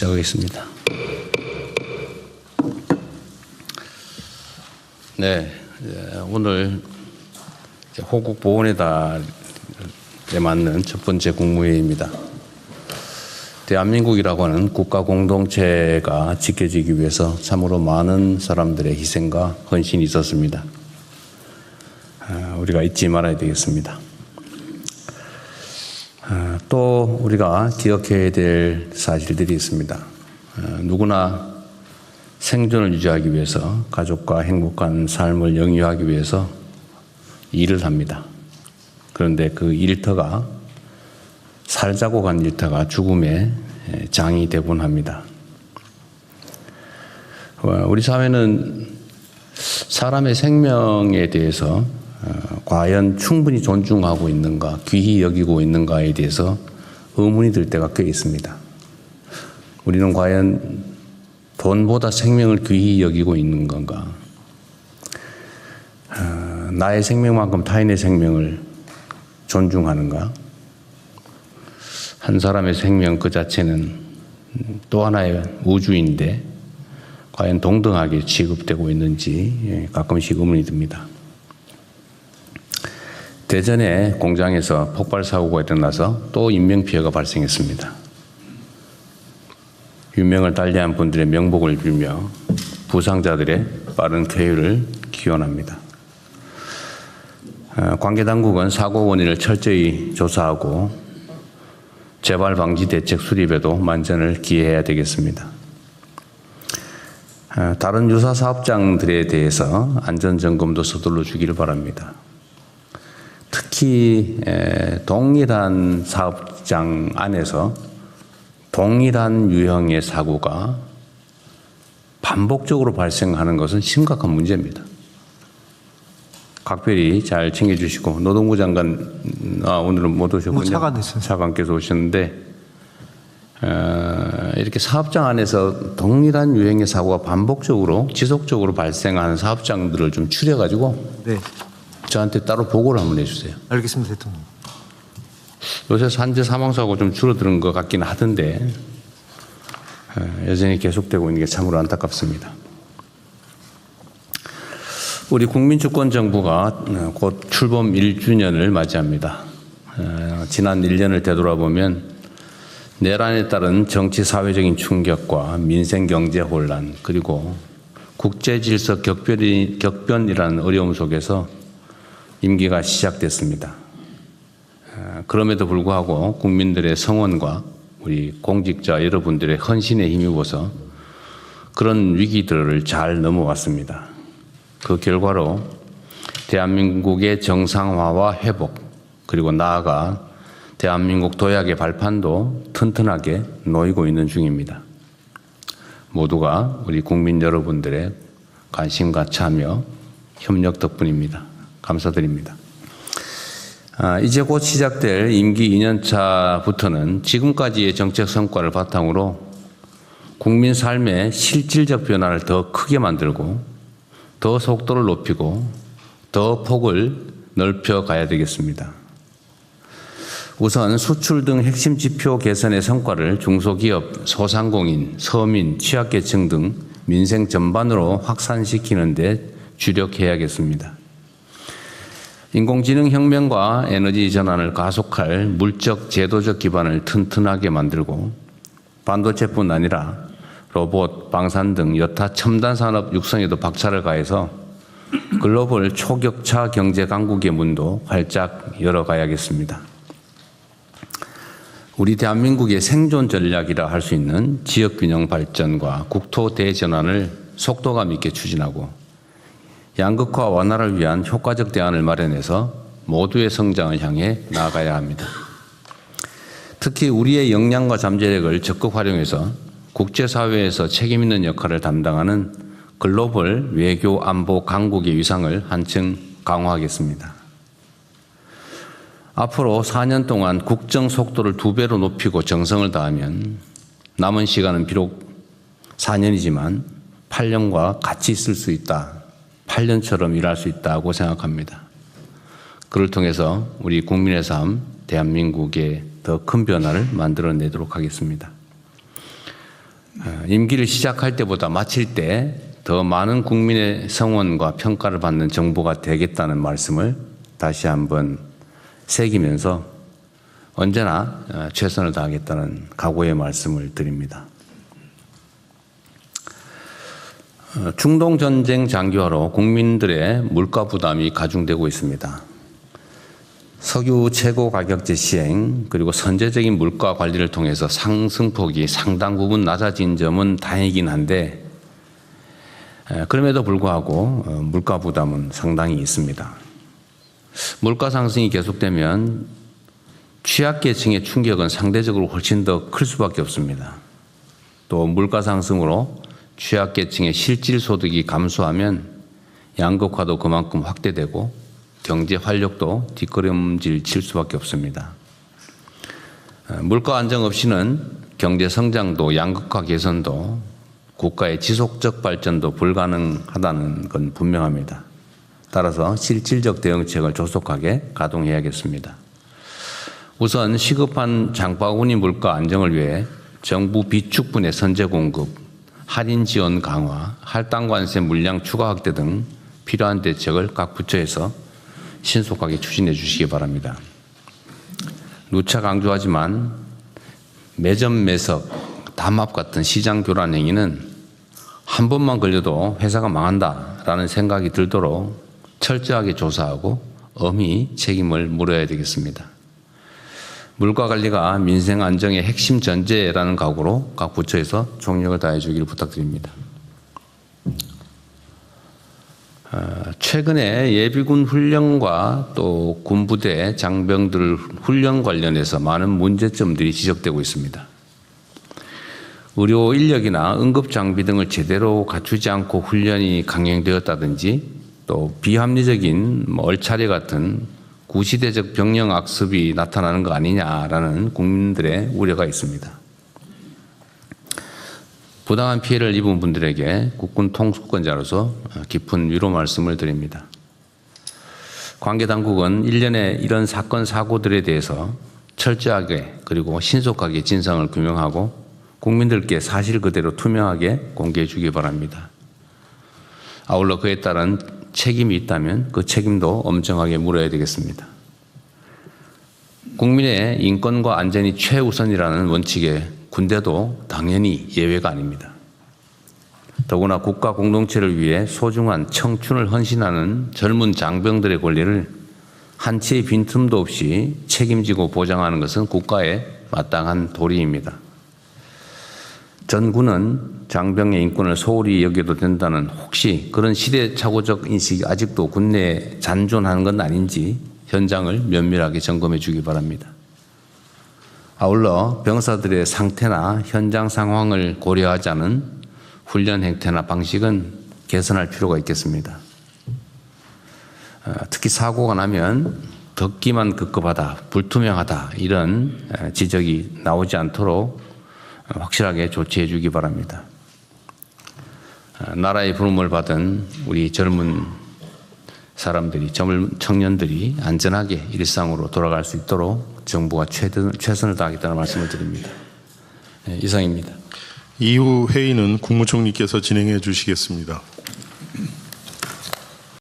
시작하겠습니다. 네, 오늘 호국 보훈의 달에 맞는 첫 번째 국무회의입니다. 대한민국이라고 하는 국가 공동체가 지켜지기 위해서 참으로 많은 사람들의 희생과 헌신이 있었습니다. 우리가 잊지 말아야 되겠습니다. 또 우리가 기억해야 될 사실들이 있습니다. 누구나 생존을 유지하기 위해서, 가족과 행복한 삶을 영위하기 위해서 일을 합니다. 그런데 그 일터가, 살자고 간 일터가 죽음의 장이 되곤 합니다. 우리 사회는 사람의 생명에 대해서 과연 충분히 존중하고 있는가, 귀히 여기고 있는가에 대해서 의문이 들 때가 꽤 있습니다. 우리는 과연 돈보다 생명을 귀히 여기고 있는 건가? 나의 생명만큼 타인의 생명을 존중하는가? 한 사람의 생명 그 자체는 또 하나의 우주인데 과연 동등하게 취급되고 있는지 가끔씩 의문이 듭니다. 대전의 공장에서 폭발 사고가 일어나서 또 인명피해가 발생했습니다. 유명을 달리한 분들의 명복을 빌며 부상자들의 빠른 쾌유를 기원합니다. 관계당국은 사고 원인을 철저히 조사하고 재발 방지 대책 수립에도 만전을 기해야 되겠습니다. 다른 유사 사업장들에 대해서 안전점검도 서둘러 주기를 바랍니다. 특히 동일한 사업장 안에서 동일한 유형의 사고가 반복적으로 발생하는 것은 심각한 문제입니다. 각별히 잘 챙겨주시고, 노동부 장관 오늘은 못 오셨군요. 차관께서 오셨는데 이렇게 사업장 안에서 동일한 유형의 사고가 반복적으로 지속적으로 발생하는 사업장들을 좀 추려가지고 저한테 따로 보고를 한번 해주세요. 알겠습니다, 대통령. 요새 산재 사망사고 좀 줄어드는 것 같긴 하던데 여전히 계속되고 있는 게 참으로 안타깝습니다. 우리 국민주권정부가 곧 출범 1주년을 맞이합니다. 지난 1년을 되돌아보면 내란에 따른 정치 사회적인 충격과 민생 경제 혼란, 그리고 국제 질서 격변이라는 어려움 속에서 임기가 시작됐습니다. 그럼에도 불구하고 국민들의 성원과 우리 공직자 여러분들의 헌신에 힘입어서 그런 위기들을 잘 넘어왔습니다. 그 결과로 대한민국의 정상화와 회복, 그리고 나아가 대한민국 도약의 발판도 튼튼하게 놓이고 있는 중입니다. 모두가 우리 국민 여러분들의 관심과 참여, 협력 덕분입니다. 감사드립니다. 이제 곧 시작될 임기 2년차부터는 지금까지의 정책 성과를 바탕으로 국민 삶의 실질적 변화를 더 크게 만들고 더 속도를 높이고 더 폭을 넓혀 가야 되겠습니다. 우선 수출 등 핵심 지표 개선의 성과를 중소기업, 소상공인, 서민, 취약계층 등 민생 전반으로 확산시키는 데 주력해야겠습니다. 인공지능 혁명과 에너지 전환을 가속할 물적, 제도적 기반을 튼튼하게 만들고 반도체뿐 아니라 로봇, 방산 등 여타 첨단 산업 육성에도 박차를 가해서 글로벌 초격차 경제 강국의 문도 활짝 열어가야겠습니다. 우리 대한민국의 생존 전략이라 할 수 있는 지역균형 발전과 국토 대전환을 속도감 있게 추진하고 양극화 완화를 위한 효과적 대안을 마련해서 모두의 성장을 향해 나아가야 합니다. 특히 우리의 역량과 잠재력을 적극 활용해서 국제사회에서 책임 있는 역할을 담당하는 글로벌 외교 안보 강국의 위상을 한층 강화하겠습니다. 앞으로 4년 동안 국정 속도를 2배로 높이고 정성을 다하면 남은 시간은 비록 4년이지만 8년과 같이 있을 수 있다. 8년처럼 일할 수 있다고 생각합니다. 그를 통해서 우리 국민의 삶, 대한민국의 더 큰 변화를 만들어내도록 하겠습니다. 임기를 시작할 때보다 마칠 때 더 많은 국민의 성원과 평가를 받는 정부가 되겠다는 말씀을 다시 한번 새기면서 언제나 최선을 다하겠다는 각오의 말씀을 드립니다. 중동 전쟁 장기화로 국민들의 물가 부담이 가중되고 있습니다. 석유 최고 가격제 시행 그리고 선제적인 물가 관리를 통해서 상승폭이 상당 부분 낮아진 점은 다행이긴 한데 그럼에도 불구하고 물가 부담은 상당히 있습니다. 물가 상승이 계속되면 취약계층의 충격은 상대적으로 훨씬 더 클 수밖에 없습니다. 또 물가 상승으로 취약계층의 실질 소득이 감소하면 양극화도 그만큼 확대되고 경제 활력도 뒷걸음질 칠 수밖에 없습니다. 물가 안정 없이는 경제 성장도 양극화 개선도 국가의 지속적 발전도 불가능하다는 건 분명합니다. 따라서 실질적 대응책을 조속하게 가동해야겠습니다. 우선 시급한 장바구니 물가 안정을 위해 정부 비축분의 선제 공급, 할인 지원 강화, 할당 관세 물량 추가 확대 등 필요한 대책을 각 부처에서 신속하게 추진해 주시기 바랍니다. 누차 강조하지만 매점 매석, 담합 같은 시장 교란 행위는 한 번만 걸려도 회사가 망한다라는 생각이 들도록 철저하게 조사하고 엄히 책임을 물어야 되겠습니다. 물가 관리가 민생 안정의 핵심 전제라는 각오로 각 부처에서 총력을 다해 주기를 부탁드립니다. 최근에 예비군 훈련과 또 군부대 장병들 훈련 관련해서 많은 문제점들이 지적되고 있습니다. 의료 인력이나 응급 장비 등을 제대로 갖추지 않고 훈련이 강행되었다든지 또 비합리적인 얼차례 같은 구시대적 병력 악습이 나타나는 거 아니냐라는 국민들의 우려가 있습니다. 부당한 피해를 입은 분들에게 국군 통수권자로서 깊은 위로 말씀을 드립니다. 관계 당국은 일련의 이런 사건 사고들에 대해서 철저하게 그리고 신속하게 진상을 규명하고 국민들께 사실 그대로 투명하게 공개해 주기 바랍니다. 아울러 그에 따른 책임이 있다면 그 책임도 엄정하게 물어야 되겠습니다. 국민의 인권과 안전이 최우선이라는 원칙에 군대도 당연히 예외가 아닙니다. 더구나 국가 공동체를 위해 소중한 청춘을 헌신하는 젊은 장병들의 권리를 한치의 빈틈도 없이 책임지고 보장하는 것은 국가의 마땅한 도리입니다. 전군은 장병의 인권을 소홀히 여겨도 된다는 혹시 그런 시대착오적 인식이 아직도 군내에 잔존하는 건 아닌지 현장을 면밀하게 점검해 주기 바랍니다. 아울러 병사들의 상태나 현장 상황을 고려하지 않은 훈련 행태나 방식은 개선할 필요가 있겠습니다. 특히 사고가 나면 듣기만 급급하다, 불투명하다 이런 지적이 나오지 않도록 확실하게 조치해 주기 바랍니다. 나라의 부름을 받은 우리 젊은 사람들이, 젊은 청년들이 안전하게 일상으로 돌아갈 수 있도록 정부가 최선을 다하겠다는 말씀을 드립니다. 이상입니다. 이후 회의는 국무총리께서 진행해 주시겠습니다.